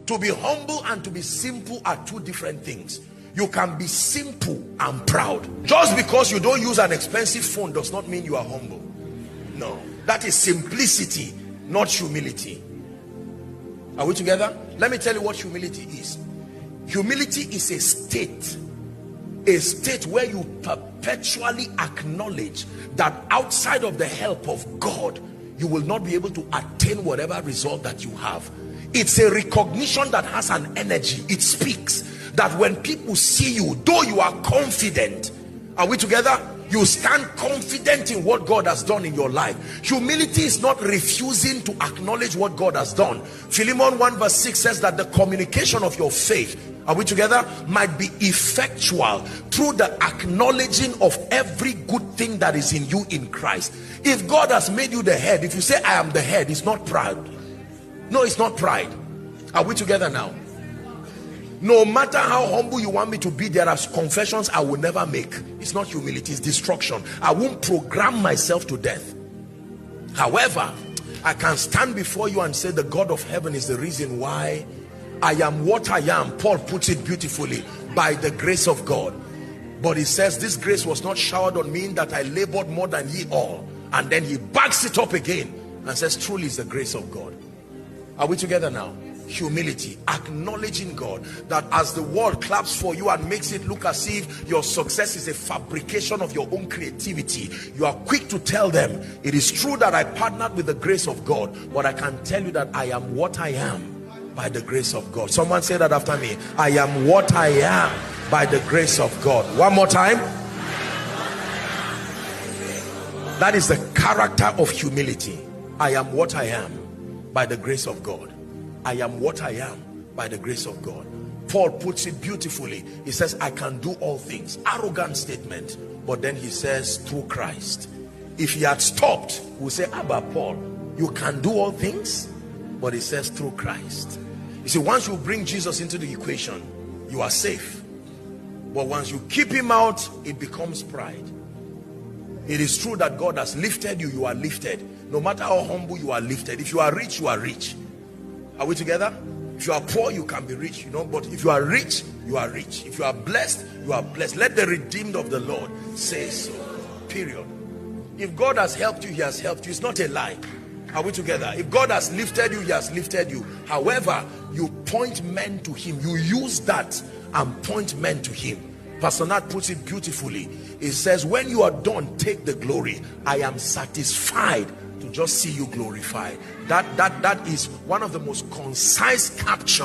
To be humble and to be simple are two different things. You can be simple and proud. Just because you don't use an expensive phone does not mean you are humble. No, that is simplicity, not humility. Are we together? Let me tell you what humility is. Humility is a state where you perpetually acknowledge that outside of the help of God, you will not be able to attain whatever result that you have. It's a recognition that has an energy. It speaks that when people see you, though you are confident, are we together? You stand confident in what God has done in your life. Humility is not refusing to acknowledge what God has done. Philemon 1 verse 6 says that the communication of your faith, are we together, might be effectual through the acknowledging of every good thing that is in you in Christ. If God has made you the head, if you say I am the head, it's not pride. No, it's not pride. Are we together now? No matter how humble you want me to be, there are confessions I will never make. It's not humility, it's destruction. I won't program myself to death. However, I can stand before you and say the God of heaven is the reason why I am what I am. Paul puts it beautifully, by the grace of God. But he says this grace was not showered on me, in that I labored more than ye all. And then he backs it up again and says truly it's the grace of God. Are we together now? Humility, acknowledging God, that as the world claps for you and makes it look as if your success is a fabrication of your own creativity, you are quick to tell them, it is true that I partnered with the grace of God, but I can tell you that I am what I am by the grace of God. Someone say that after me. I am what I am by the grace of God. One more time. That is the character of humility. I am what I am by the grace of God. I am what I am by the grace of God. Paul puts it beautifully. He says, I can do all things. Arrogant statement. But then he says, through Christ. If he had stopped, we'll say, Abba, Paul, you can do all things. But he says, through Christ. You see, once you bring Jesus into the equation, you are safe. But once you keep him out, it becomes pride. It is true that God has lifted you, you are lifted. No matter how humble, you are lifted. If you are rich, you are rich. Are we together? If you are poor, you can be rich, you know, but if you are rich, you are rich. If you are blessed, you are blessed. Let the redeemed of the Lord say so. Period. If God has helped you, he has helped you. It's not a lie. Are we together? If God has lifted you, he has lifted you. However, you point men to him. You use that and point men to him. Pastor Nat puts it beautifully. He says, when you are done, take the glory. I am satisfied to just see you glorified. That is one of the most concise captures